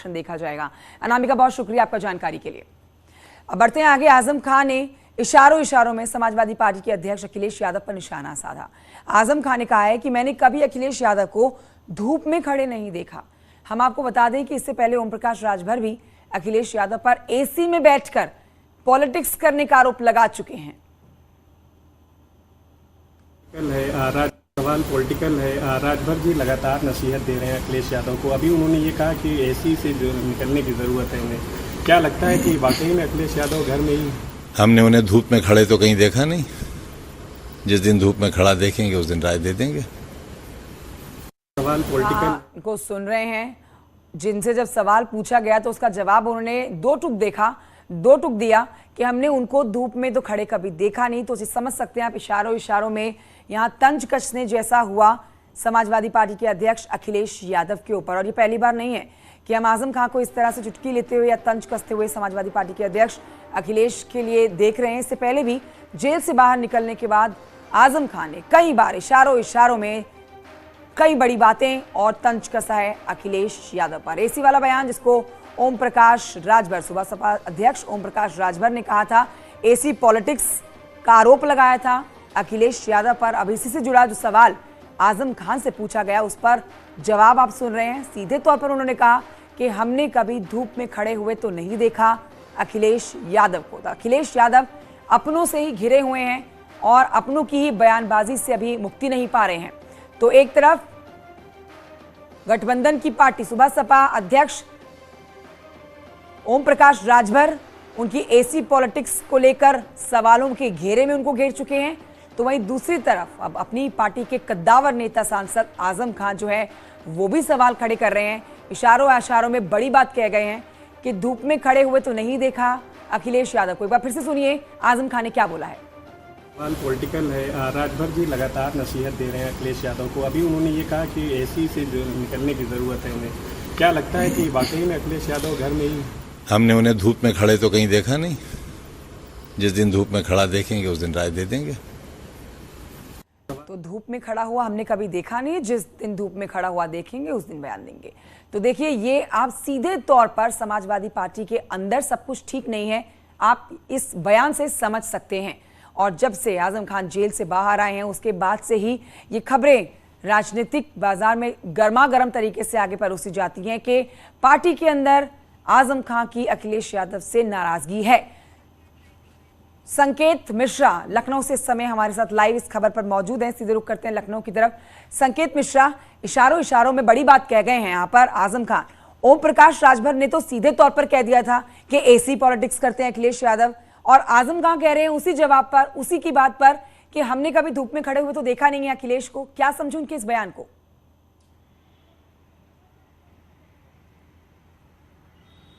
देखा जाएगा। अनामिका, बहुत शुक्रिया आपका जानकारी के लिए। अब बढ़ते हैं आगे। आजम खान ने इशारों में समाजवादी पार्टी के अध्यक्ष अखिलेश यादव पर निशाना साधा। आजम खान ने कहा है कि मैंने कभी अखिलेश यादव को धूप में खड़े नहीं देखा। हम आपको बता दें कि इससे पहले ओम प्रकाश राजभर भी अखिलेश यादव पर एसी में बैठकर पॉलिटिक्स करने का आरोप लगा चुके हैं। सवाल पॉलिटिकल है। राजभर जी लगातार नसीहत दे रहे हैं अखिलेश यादव को। अभी उन्होंने ये कहा कि एसी से निकलने की ज़रूरत है उन्हें। क्या लगता है कि वाकई में अखिलेश यादव घर में ही? हमने उन्हें धूप में खड़े तो कहीं देखा नहीं। जिस दिन धूप में खड़ा देखेंगे उस दिन राय दे देंगे। सवाल पॉलिटिकल को सुन रहे हैं, जिनसे जब सवाल पूछा गया तो उसका जवाब उन्होंने दो टुक दिया कि हमने उनको धूप में तो खड़े कभी देखा नहीं। तो समझ सकते हैं आप इशारों में यहाँ तंज कसने जैसा हुआ समाजवादी पार्टी के अध्यक्ष अखिलेश यादव के ऊपर। और ये पहली बार नहीं है कि हम आजम खान को इस तरह से चुटकी लेते हुए या तंज कसते हुए समाजवादी पार्टी के अध्यक्ष अखिलेश के लिए देख रहे हैं। इससे पहले भी जेल से बाहर निकलने के बाद आजम खान ने कई बार इशारों में कई बड़ी बातें और तंज कसा है अखिलेश यादव पर। एसी वाला बयान जिसको ओम प्रकाश राजभर, सुबह सपा अध्यक्ष ओम प्रकाश राजभर ने कहा था, एसी पॉलिटिक्स का आरोप लगाया था अखिलेश यादव पर। अब इसी से जुड़ा जो सवाल आजम खान से पूछा गया उस पर जवाब आप सुन रहे हैं। सीधे तौर पर उन्होंने कहा कि हमने कभी धूप में खड़े हुए तो नहीं देखा अखिलेश यादव को। तो अखिलेश यादव अपनों से ही घिरे हुए हैं और अपनों की ही बयानबाजी से अभी मुक्ति नहीं पा रहे हैं। तो एक तरफ गठबंधन की पार्टी सुबह सपा अध्यक्ष ओम प्रकाश राजभर उनकी एसी पॉलिटिक्स को लेकर सवालों के घेरे में उनको घेर चुके हैं, तो वहीं दूसरी तरफ अब अपनी पार्टी के कद्दावर नेता सांसद आजम खान जो है वो भी सवाल खड़े कर रहे हैं। इशारों में बड़ी बात कह गए हैं कि धूप में खड़े हुए तो नहीं देखा अखिलेश यादव को। एक बार फिर से सुनिए आजम खान ने क्या बोला है। सवाल पॉलिटिकल है। राजभर जी लगातार नसीहत दे रहे हैं अखिलेश यादव को। अभी उन्होंने ये कहा कि एसी से निकलने की ज़रूरत है उन्हें। क्या लगता है कि वाकई में अखिलेश यादव घर में ही? हमने उन्हें धूप में खड़े तो कहीं देखा नहीं। जिस दिन धूप में खड़ा देखेंगे उस दिन राय दे देंगे। तो धूप में खड़ा हुआ हमने कभी देखा नहीं, जिस दिन धूप में खड़ा हुआ देखेंगे उस दिन बयान देंगे। तो देखिए, ये आप सीधे तौर पर समाजवादी पार्टी के अंदर सब कुछ ठीक नहीं है, आप इस बयान से समझ सकते हैं। और जब से आजम खान जेल से बाहर आए हैं उसके बाद से ही ये खबरें राजनीतिक बाजार में गर्मा गर्म तरीके से आगे परोसी जाती हैं कि पार्टी के अंदर आजम खान की अखिलेश यादव से नाराजगी है। संकेत मिश्रा लखनऊ से इस समय हमारे साथ लाइव इस खबर पर मौजूद हैं। सीधे रुख करते हैं लखनऊ की तरफ। संकेत मिश्रा, इशारों में बड़ी बात कह गए हैं यहाँ पर आजम खान। ओम प्रकाश राजभर ने तो सीधे तौर पर कह दिया था कि एसी पॉलिटिक्स करते हैं अखिलेश यादव, और आजम खान कह रहे हैं उसी जवाब पर, उसी की बात पर कि हमने कभी धूप में खड़े हुए तो देखा नहीं है अखिलेश को। क्या समझूं उनके इस बयान को?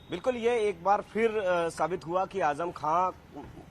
बिल्कुल, ये एक बार फिर साबित हुआ कि आजम खां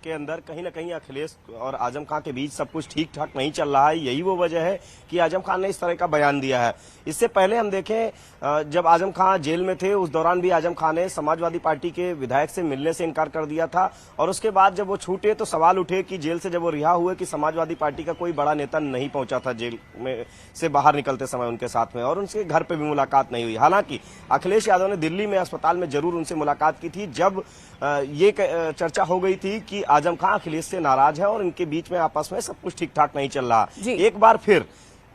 के अंदर कहीं ना कहीं अखिलेश और आजम खां के बीच सब कुछ ठीक ठाक नहीं चल रहा है। यही वो वजह है कि आजम खान ने इस तरह का बयान दिया है। इससे पहले हम देखें, जब आजम खान जेल में थे उस दौरान भी आजम खान ने समाजवादी पार्टी के विधायक से मिलने से इनकार कर दिया था। और उसके बाद जब वो छूटे तो सवाल उठे कि जेल से जब वो रिहा हुए कि समाजवादी पार्टी का कोई बड़ा नेता नहीं पहुंचा था जेल में से बाहर निकलते समय उनके साथ में, और उनके घर पर भी मुलाकात नहीं हुई। हालांकि अखिलेश यादव ने दिल्ली में अस्पताल में जरूर उनसे मुलाकात की थी, जब ये चर्चा हो गई थी कि आजम खान अखिलेश से नाराज है और इनके बीच में आपस में सब कुछ ठीक ठाक नहीं चल रहा। एक बार फिर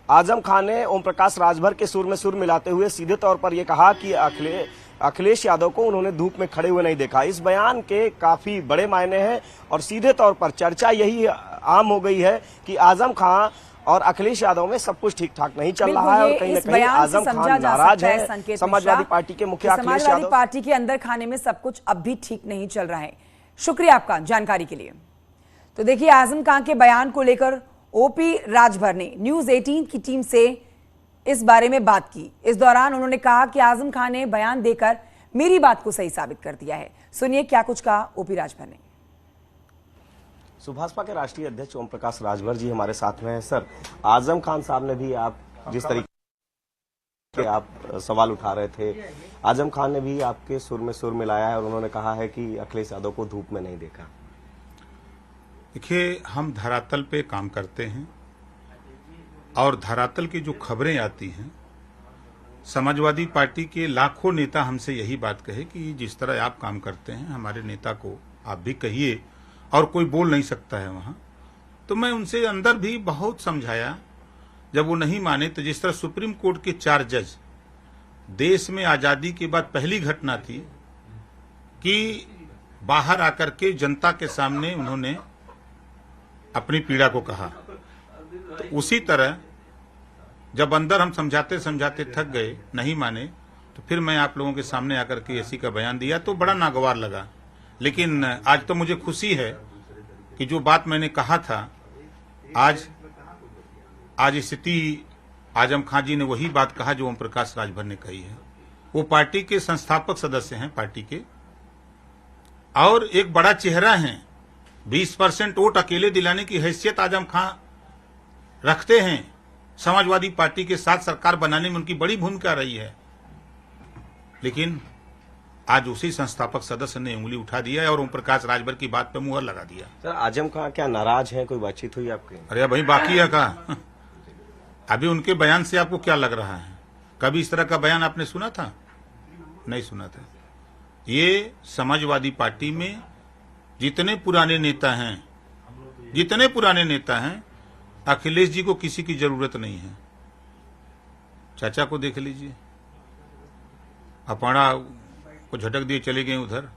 आजम खान ने ओम प्रकाश राजभर के सुर में सुर मिलाते हुए सीधे तौर पर यह कहा कि अखिलेश यादव को उन्होंने धूप में खड़े हुए नहीं देखा। इस बयान के काफी बड़े मायने हैं और सीधे तौर पर चर्चा यही आम हो गई है कि आजम खान और अखिलेश यादव में सब कुछ ठीक ठाक नहीं चल रहा है और कहीं ना कहीं आजम खान नाराज है। समाजवादी पार्टी के मुखिया अखिलेश यादव, समाजवादी पार्टी के अंदर खाने में सब कुछ अब भी ठीक नहीं चल रहा है। शुक्रिया आपका जानकारी के लिए। तो देखिए, आजम खान के बयान को लेकर ओपी राजभर ने न्यूज़ 18 की टीम से इस बारे में बात की। इस दौरान उन्होंने कहा कि आजम खान ने बयान देकर मेरी बात को सही साबित कर दिया है। सुनिए क्या कुछ कहा ओपी राजभर ने। सुभाषपा के राष्ट्रीय अध्यक्ष ओम प्रकाश राजभर जी हमारे साथ में हैं। सर, आजम खान साहब ने भी आप जिस तरीके के आप सवाल उठा रहे थे, आजम खान ने भी आपके सुर में सुर मिलाया है और उन्होंने कहा है कि अखिलेश यादव को धूप में नहीं देखा। देखिए, हम धरातल पे काम करते हैं और धरातल की जो खबरें आती हैं समाजवादी पार्टी के लाखों नेता हमसे यही बात कहे कि जिस तरह आप काम करते हैं हमारे नेता को आप भी कहिए, और कोई बोल नहीं सकता है वहां। तो मैं उनसे अंदर भी बहुत समझाया, जब वो नहीं माने तो जिस तरह सुप्रीम कोर्ट के 4 जज, देश में आजादी के बाद पहली घटना थी कि बाहर आकर के जनता के सामने उन्होंने अपनी पीड़ा को कहा, तो उसी तरह जब अंदर हम समझाते समझाते थक गए, नहीं माने, तो फिर मैं आप लोगों के सामने आकर के ऐसी का बयान दिया, तो बड़ा नागवार लगा। लेकिन आज तो मुझे खुशी है कि जो बात मैंने कहा था, आज स्थिति आजम खां जी ने वही बात कहा जो ओम प्रकाश राजभर ने कही है। वो पार्टी के संस्थापक सदस्य हैं पार्टी के, और एक बड़ा चेहरा हैं। 20% वोट अकेले दिलाने की हैसियत आजम खां रखते हैं। समाजवादी पार्टी के साथ सरकार बनाने में उनकी बड़ी भूमिका रही है, लेकिन आज उसी संस्थापक सदस्य ने उंगली उठा दिया है और ओम प्रकाश राजभर की बात पे मुहर लगा दिया। सर, आजम खां क्या नाराज हैं? कोई बातचीत हुई आपकी? अरे भाई, बाकी है का? अभी उनके बयान से आपको क्या लग रहा है? कभी इस तरह का बयान आपने सुना था? नहीं सुना था। ये समाजवादी पार्टी में जितने पुराने नेता हैं, अखिलेश जी को किसी की जरूरत नहीं है। चाचा को देख लीजिए, अपाड़ा को झटक दिए चले गए उधर।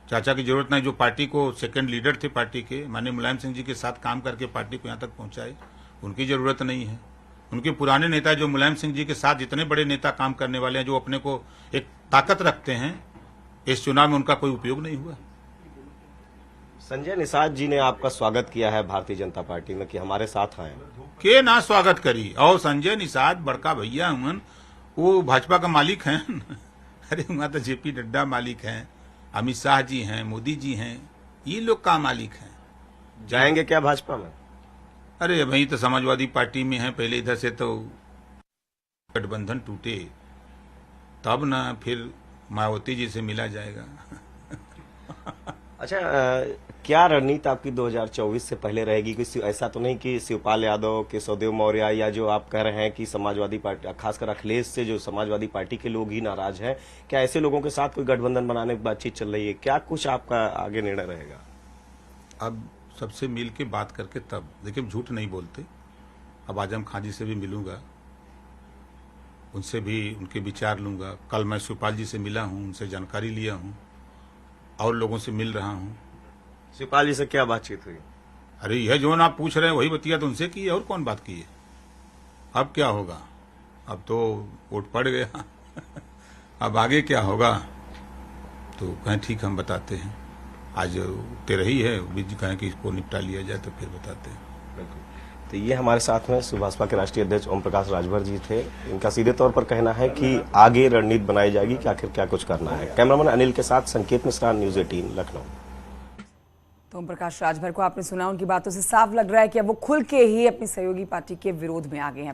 चाचा की जरूरत नहीं, जो पार्टी को सेकंड लीडर थे पार्टी के, माननीय मुलायम सिंह जी के साथ काम करके पार्टी को यहां तक पहुंचाए, उनकी जरूरत नहीं है। उनके पुराने नेता जो मुलायम सिंह जी के साथ जितने बड़े नेता काम करने वाले हैं, जो अपने को एक ताकत रखते हैं, इस चुनाव में उनका कोई उपयोग नहीं हुआ। संजय निषाद जी ने आपका स्वागत किया है भारतीय जनता पार्टी में कि हमारे साथ आए। के ना स्वागत करी, और संजय निषाद बड़का भैया हुन, वो भाजपा का मालिक हैं। अरे वहां तो जेपी नड्डा मालिक हैं, अमित शाह जी हैं, मोदी जी हैं, ये लोग का मालिक हैं। जाएंगे क्या भाजपा में? अरे वही तो समाजवादी पार्टी में है, पहले इधर से तो गठबंधन टूटे, तब ना फिर मायावती जी से मिला जाएगा। अच्छा, क्या रणनीति आपकी 2024 से पहले रहेगी? कोई ऐसा तो नहीं कि शिवपाल यादव, केशवदेव मौर्य, या जो आप कह रहे हैं कि समाजवादी पार्टी, खासकर अखिलेश से जो समाजवादी पार्टी के लोग ही नाराज हैं, क्या ऐसे लोगों के साथ कोई गठबंधन बनाने की बातचीत चल रही है? क्या कुछ आपका आगे निर्णय रहेगा? अब सबसे मिल के बात करके तब देखिए, झूठ नहीं बोलते। अब आजम खां जी से भी मिलूंगा, उनसे भी उनके विचार लूंगा। कल मैं शिवपाल जी से मिला हूं, उनसे जानकारी लिया हूं, और लोगों से मिल रहा हूं। शिवपाल जी से क्या बातचीत हुई? अरे यह जो आप पूछ रहे हैं वही बतिया तो उनसे की है, और कौन बात की है? अब क्या होगा? अब तो वोट पड़ गया। अब आगे क्या होगा तो कहें ठीक, हम बताते हैं। आज तेरह ही है, बीच कहें कि इसको निपटा लिया जाए तो फिर बताते हैं। तो ये हमारे साथ में भाजपा के राष्ट्रीय अध्यक्ष ओम प्रकाश राजभर जी थे। इनका सीधे तौर पर कहना है कि आगे रणनीति बनाई जाएगी कि आखिर क्या कुछ करना है। कैमरामैन अनिल के साथ संकेत मिश्रा, न्यूज़ 18 लखनऊ। तो ओम प्रकाश राजभर को आपने सुना, उनकी बातों से साफ लग रहा है कि अब वो खुल के ही अपनी सहयोगी पार्टी के विरोध में आ गए हैं।